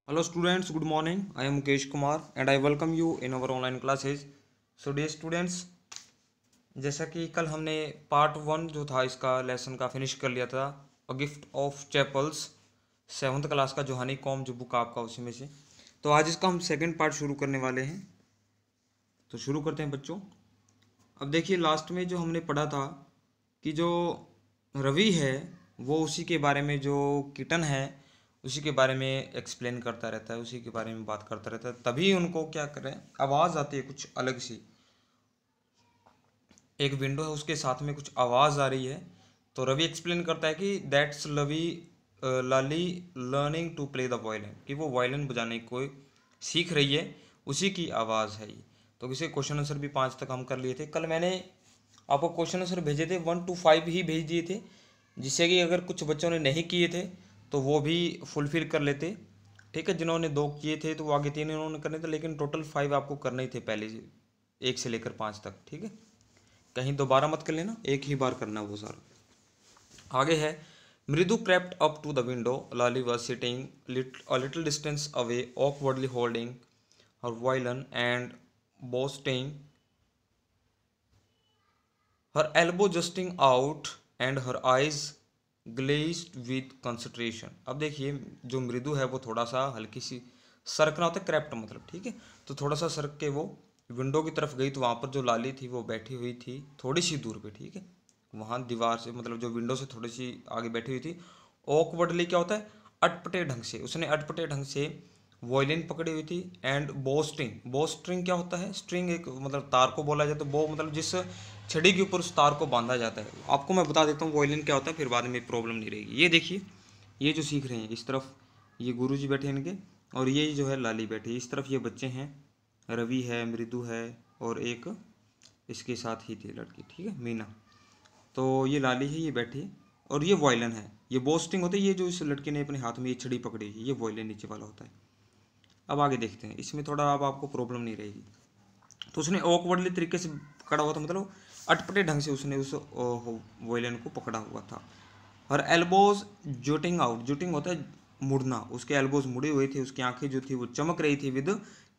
Hello students, good morning. I am Mukesh Kumar and I welcome you in our online classes. So dear students, जैसा कि कल हमने part 1 जो था इसका लेसन का फिनिश कर लिया था, a gift of chapels 7th class का जो हनी कॉम जो बुक आपका उसी में से। तो आज इसका हम सेकंड पार्ट शुरू करने वाले हैं। तो शुरू करते हैं बच्चों। अब देखिए लास्ट में जो हमने पढ़ा था कि जो रवि है वो उसी के बारे में, जो किटन है उसी के बारे में एक्सप्लेन करता रहता है, उसी के बारे में बात करता रहता है। तभी उनको क्या करें, आवाज़ आती है कुछ अलग सी, एक विंडो है उसके साथ में कुछ आवाज़ आ रही है। तो रवि एक्सप्लेन करता है कि that's lovely Lali learning to play the violin, कि वो वायलिन बजाने को सीख रही है, उसी की आवाज़ है ये। तो इसे क्वेश्चन आंसर भी 5 तक हम कर लिए थे। कल मैंने आपको क्वेश्चन आंसर भेजे थे 1 to 5 ही भेज दिए थे, जिससे कि अगर कुछ बच्चों ने नहीं किए थे तो वो भी फुलफिल कर लेते। ठीक है, जिन्होंने 2 किए थे तो वो आगे 3 इन्होंने करने थे, लेकिन टोटल 5 आपको करने ही थे पहले से 1 से लेकर 5 तक। ठीक है, कहीं दोबारा मत कर लेना, एक ही बार करना वो सारा। आगे है, मृदु crept up to the window. Lali was sitting a little distance away, awkwardly holding her violin and boasting, her elbow justing out and her eyes glazed with concentration. अब देखिए जो मृदु है वो थोड़ा सा हल्की सी सरकना होता है, क्रैप्ट मतलब। ठीक है, तो थोड़ा सा सरक के वो विंडो की तरफ गई, तो वहाँ पर जो लाली थी वो बैठी हुई थी थोड़ी सी दूर पे। ठीक है, वहाँ दीवार से मतलब जो विंडो से थोड़ी सी आगे बैठी हुई थी। ऑकवर्डली क्या होता है, अटपटे ढंग से, उसने अटपटे ढंग से वॉयलिन पकड़ी हुई थी। एंड बो स्ट्रिंग क्या होता है, स्ट्रिंग एक मतलब तार को बोला जाता है, बो मतलब जिस छड़ी के ऊपर उस तार को बांधा जाता है। आपको मैं बता देता हूँ वॉयलिन क्या होता है, फिर बाद में प्रॉब्लम नहीं रहेगी। ये देखिए, ये जो सीख रहे हैं इस तरफ ये गुरुजी बैठे हैं इनके, और ये जो है लाली बैठी है इस तरफ। ये बच्चे हैं, रवि है, मृदु है, और एक इसके साथ ही थी लड़की। ठीक है, मीना। तो ये लाली है, ये बैठी है, और ये वॉयलिन है। ये बोस्टिंग होता है, ये जो इस लड़के ने अपने हाथ में ये छड़ी पकड़ी है, ये वॉयलिन नीचे वाला होता है। अब आगे देखते हैं, इसमें थोड़ा अब आपको प्रॉब्लम नहीं रहेगी। तो उसने ऑकवर्डली तरीके से पकड़ा हुआ था, मतलब अटपटे ढंग से उसने उस वॉयलिन को पकड़ा हुआ था। हर एल्बोज जुटिंग आउट, जुटिंग होता है मुड़ना, उसके एल्बोज मुड़े हुए थे, उसकी आंखें जो थी वो चमक रही थी विद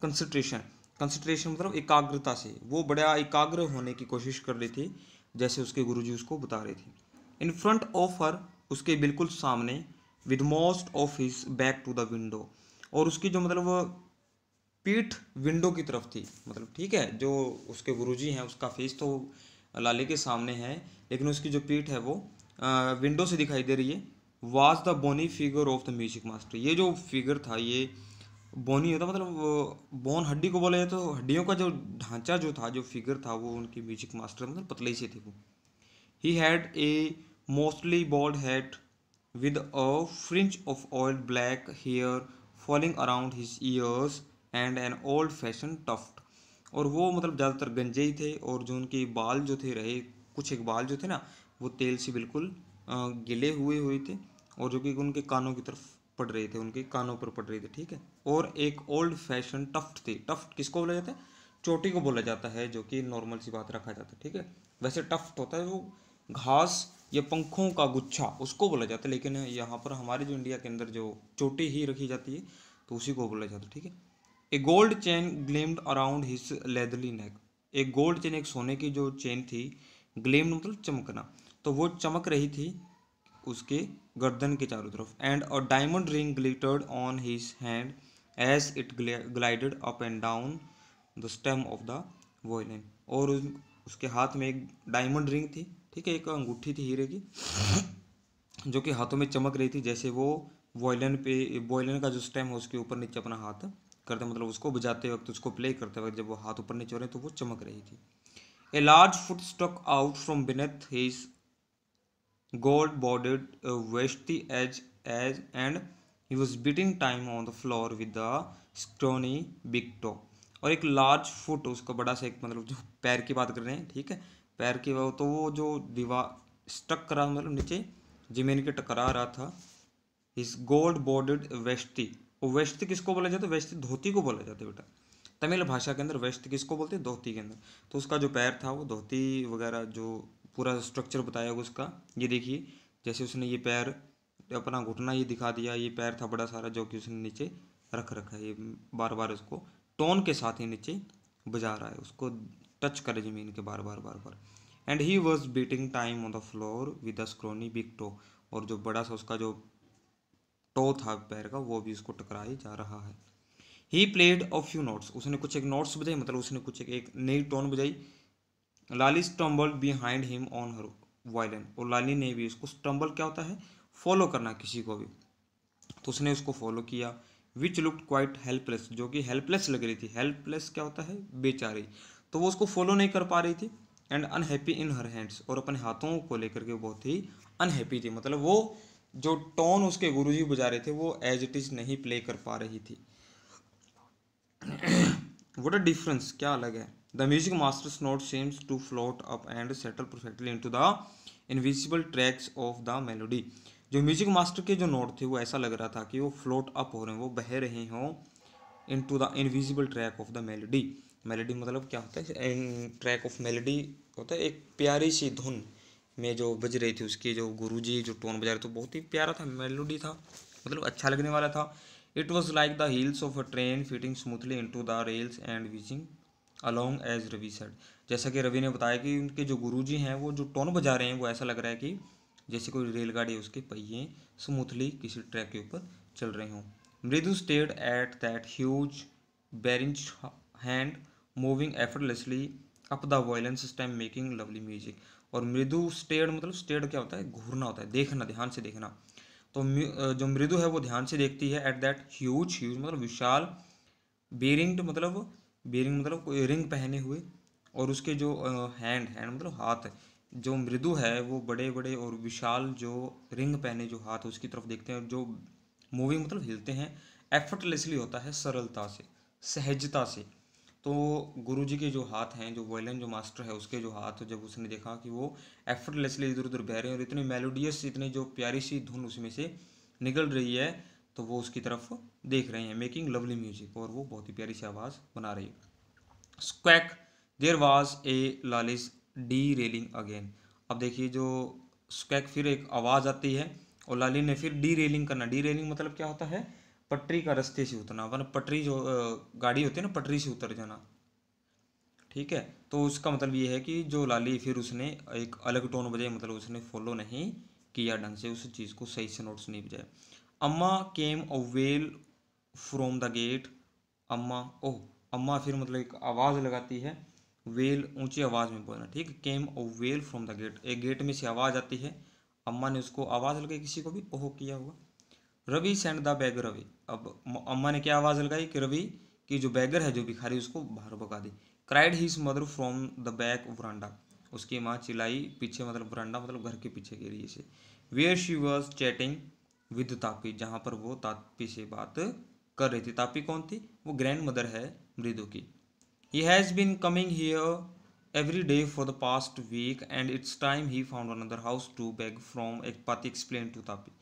कंसंट्रेशन। कंसंट्रेशन मतलब एकाग्रता से, वो बड़ा एकाग्र होने की कोशिश कर रही थी, जैसे उसके गुरुजी उसको बता रहे थे। इन फ्रंट ऑफ हर, उसके बिल्कुल सामने, with most of his back to the window, और उसकी जो मतलब पीठ विंडो की तरफ थी, मतलब ठीक है, जो उसके गुरुजी हैं उसका फेस तो लाली के सामने है, लेकिन उसकी जो पीठ है वो विंडो से दिखाई दे रही है। Was the bony figure of the music master, ये जो फिगर था ये बोनी होता मतलब बोन हड्डी को बोला जाए, तो हड्डियों का जो ढांचा जो था, जो फिगर था, वो उनकी म्यूजिक मास्टर मतलब पतली सी थी वो। He had a mostly bald head with a fringe of oil black hair falling around his ears and an old fashioned tuft। और वो मतलब ज़्यादातर गंजे ही थे, और जो उनके बाल जो थे रहे, कुछ एक बाल जो थे ना वो तेल से बिल्कुल गिले हुए थे, और जो कि उनके कानों की तरफ पड़ रहे थे, उनके कानों पर पड़ रहे थे। ठीक है, और एक ओल्ड फैशन टफ्ट थी। टफ्ट किसको बोला जाता है, चोटी को बोला जाता है, जो कि नॉर्मल सी बात रखा जाता है। ठीक है, वैसे टफ्ट होता है वो घास या पंखों का गुच्छा, उसको बोला जाता है, लेकिन यहाँ पर हमारे जो इंडिया के अंदर जो चोटी ही रखी जाती है तो उसी को बोला जाता है। ठीक है, ए गोल्ड चेन ग्लेम्ड अराउंड हिज लेदरली नेक, एक गोल्ड चेन, एक सोने की जो चेन थी, ग्लेम्ड मतलब चमकना, तो वो चमक रही थी उसके गर्दन के चारों तरफ। And a diamond ring glittered on his hand as it glided up and down the stem of the violin, और उसके हाथ में एक डायमंड रिंग थी। ठीक है, एक अंगूठी थी हीरे की, जो कि हाथों में चमक रही थी, जैसे वो वॉयलिन का जो स्टेम है उसके ऊपर नीचे अपना हाथ करते, मतलब उसको बजाते वक्त, उसको प्ले करते वक्त जब वो हाथ ऊपर नीचे हो रहे तो वो चमक रही थी। A large foot stuck out from beneath his gold bordered vesty edge and he was beating time on the floor with the scrawny big toe। और एक लार्ज फुट, उसका बड़ा सा एक मतलब जो पैर की बात कर रहे हैं। ठीक है, पैर की वो तो वो जो दीवार स्टक करा मतलब नीचे जमीन के टकरा रहा था। इस गोल्ड बॉर्डर्ड वेस्टी, वो वेस्टी किसको बोला जाता है, वेस्टी धोती को बोला जाता है बेटा। तमिल भाषा के अंदर वेस्ट किसको बोलते हैं, धोती के अंदर। तो उसका जो पैर था वो धोती वगैरह जो पूरा स्ट्रक्चर बताया होगा उसका, ये देखिए, जैसे उसने ये पैर अपना घुटना ये दिखा दिया, ये पैर था बड़ा सारा जो कि उसने नीचे रख रखा है, ये बार बार उसको टोन के साथ ही नीचे बजा रहा है, उसको टच करे ज़मीन के बार बार बार बार। And he was beating time on the floor with the scrawny big toe, और जो बड़ा सा उसका जो टो था पैर का वो भी उसको टकरा ही जा रहा है। He played a few notes, उसने कुछ एक नोट्स बजाई, मतलब उसने कुछ एक नई टोन बजाई। Lali stumbled behind him on her violin, और लाली ने भी उसको, स्टम्बल क्या होता है, फॉलो करना किसी को भी, तो उसने उसको फॉलो किया। विच लुक्ड क्वाइट हेल्पलेस, जो कि हेल्पलेस लग रही थी, हेल्पलेस क्या होता है, बेचारी, तो वो उसको फॉलो नहीं कर पा रही थी। And unhappy in her hands, और अपने हाथों को लेकर के बहुत ही अनहैप्पी थी, मतलब वो जो टोन उसके गुरुजी बजा रहे थे वो एज इट इज़ नहीं प्ले कर पा रही थी। व्हाट अ डिफरेंस, क्या अलग है। The music master's note seems to float up and settle perfectly into the invisible tracks of the melody, जो म्यूजिक मास्टर के जो नोट थे वो ऐसा लग रहा था कि वो फ्लोट अप हो रहे हैं, वो बह रहे हों into the invisible track of the melody. Melody मतलब क्या होता है, ट्रैक ऑफ मेलोडी होता है एक प्यारी सी धुन में जो बज रही थी, उसके जो गुरुजी जो टोन बजा रहे थे बहुत ही प्यारा था, मेलोडी था, मतलब अच्छा लगने वाला था। It was like the wheels of a train fitting smoothly into the rails and whizzing along as Ravi said, जैसा कि रवि ने बताया कि उनके जो गुरुजी हैं वो जो टोन बजा रहे हैं वो ऐसा लग रहा है कि जैसे कोई रेलगाड़ी उसके पहिए स्मूथली किसी ट्रैक के ऊपर चल रहे हों। Mridu stared at that huge beringed hand moving effortlessly up the violin system making lovely music, और मृदु स्टेयर्ड मतलब स्टेयर्ड क्या होता है, घूरना होता है, देखना, ध्यान से देखना, तो जो मृदु है वो ध्यान से देखती है। एट दैट ह्यूज, ह्यूज मतलब विशाल, बेरिंग मतलब कोई रिंग पहने हुए, और उसके जो हैंड, हैंड मतलब हाथ, जो मृदु है वो बड़े बड़े और विशाल जो रिंग पहने जो हाथ उसकी तरफ देखते हैं, जो मूविंग मतलब हिलते हैं, एफर्टलेसली होता है, सरलता से, सहजता से। तो गुरुजी के जो हाथ हैं, जो वायलिन जो मास्टर है उसके जो हाथ, जब उसने देखा कि वो एफर्टलेसली इधर उधर बह रहे हैं और इतनी मेलोडियस, इतनी जो प्यारी सी धुन उसमें से निकल रही है, तो वो उसकी तरफ देख रहे हैं, मेकिंग लवली म्यूजिक, और वो बहुत ही प्यारी सी आवाज़ बना रही है। स्क्वैक, देयर वाज ए लालिस डी रेलिंग अगेन, अब देखिए जो स्क्वैक, फिर एक आवाज़ आती है, और लाली ने फिर डी रेलिंग करना, डी रेलिंग मतलब क्या होता है, पटरी का रास्ते से उतरना, वरना पटरी जो गाड़ी होती है ना, पटरी से उतर जाना, ठीक है। तो उसका मतलब ये है कि जो लाली फिर उसने एक अलग टोन बजाई, मतलब उसने फॉलो नहीं किया ढंग से उस चीज़ को, सही से नोट्स नहीं बजाए। Amma came a wail from the gate, Amma, oh, अम्मा फिर मतलब एक आवाज़ लगाती है, वेल ऊंची आवाज़ में बोलना, ठीक है। Came a wail from the gate, एक गेट में से आवाज़ आती है, अम्मा ने उसको आवाज़ लगाई, किसी को भी ओह किया हुआ। Ravi send the beggar Ravi, अब अम्मा ने क्या आवाज़ लगाई कि रवि की जो बैगर है, जो भिखारी, उसको बाहर भगा दी। Cried his mother from the back veranda, उसकी माँ चिल्लाई पीछे, मतलब वरांडा मतलब घर के पीछे के एरिए से। Where she was chatting with Tapi, जहाँ पर वो तापी से बात कर रही थी। तापी कौन थी, वो ग्रैंड मदर है मृदु की। He has been coming here every day for the past week and it's time he found another house to beg from, एक पाती एक्सप्लेन टू तापी।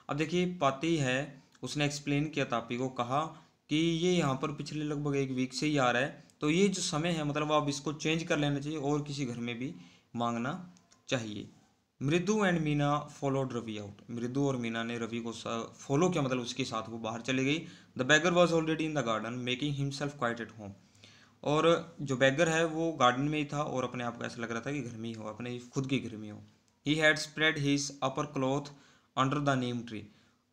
अब देखिए पाती है, उसने एक्सप्लेन किया तापी को, कहा कि ये यहाँ पर पिछले लगभग एक वीक से ही आ रहा है, तो ये जो समय है मतलब आप इसको चेंज कर लेना चाहिए और किसी घर में भी मांगना चाहिए। Mridu and Meena followed Ravi out, Mridu और मीना ने रवि को फॉलो किया, मतलब उसके साथ वो बाहर चले गई। The bagger was already in the garden making himself quite at home, और जो बैगर है वो गार्डन में ही था और अपने आप को ऐसा लग रहा था कि घर में ही हो, अपने खुद के घर में हो। He had spread his upper cloth under the Neem tree,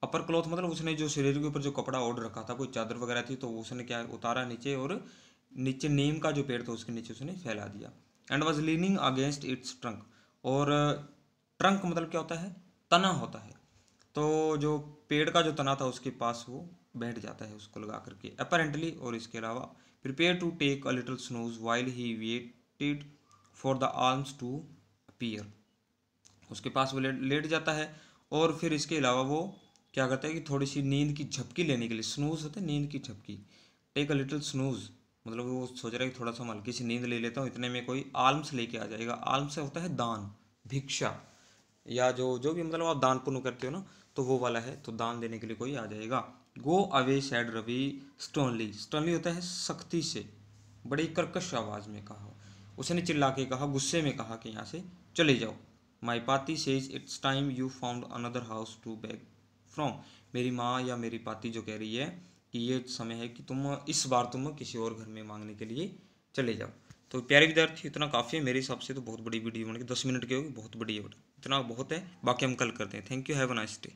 upper cloth मतलब उसने जो शरीर के ऊपर जो कपड़ा ओढ़ रखा था, कोई चादर वगैरह थी, तो उसने क्या उतारा नीचे, और नीचे नीम का जो पेड़ था उसके नीचे उसने फैला दिया। And was leaning against it's trunk, और ट्रंक मतलब क्या होता है, तना होता है, तो जो पेड़ का जो तना था उसके पास वो बैठ जाता है उसको लगा करके अपेरेंटली। और इसके अलावा prepare to take a little snooze while he waited for the alms to appear, उसके पास वो लेट जाता है, और फिर इसके अलावा वो क्या करता है कि थोड़ी सी नींद की झपकी लेने के लिए, स्नूज होता है नींद की झपकी, टेक अ लिटिल स्नूज मतलब वो सोच रहा है कि थोड़ा सा हल्की सी नींद ले लेता हूँ, इतने में कोई आल्म्स लेके आ जाएगा। आल्म्स से होता है दान, भिक्षा, या जो जो भी मतलब आप दान पुण्य करते हो ना, तो वो वाला है, तो दान देने के लिए कोई आ जाएगा। गो अवे सैड रवि स्टोनली, स्टोनली होता है सख्ती से, बड़ी कर्कश आवाज़ में कहा, उसने चिल्ला के कहा, गुस्से में कहा कि यहाँ से चले जाओ। My Paati says it's time you found another house to beg from, मेरी माँ या मेरी पाती जो कह रही है ये समय है कि तुम इस बार तुम किसी और घर में मांगने के लिए चले जाओ। तो प्यारे विद्यार्थी, इतना काफ़ी है मेरे हिसाब से, तो बहुत बड़ी वीडियो बन के 10 मिनट की होगी, बहुत बड़ी है, इतना बहुत है। बाकी हम कल करते हैं। Thank you, have a nice day.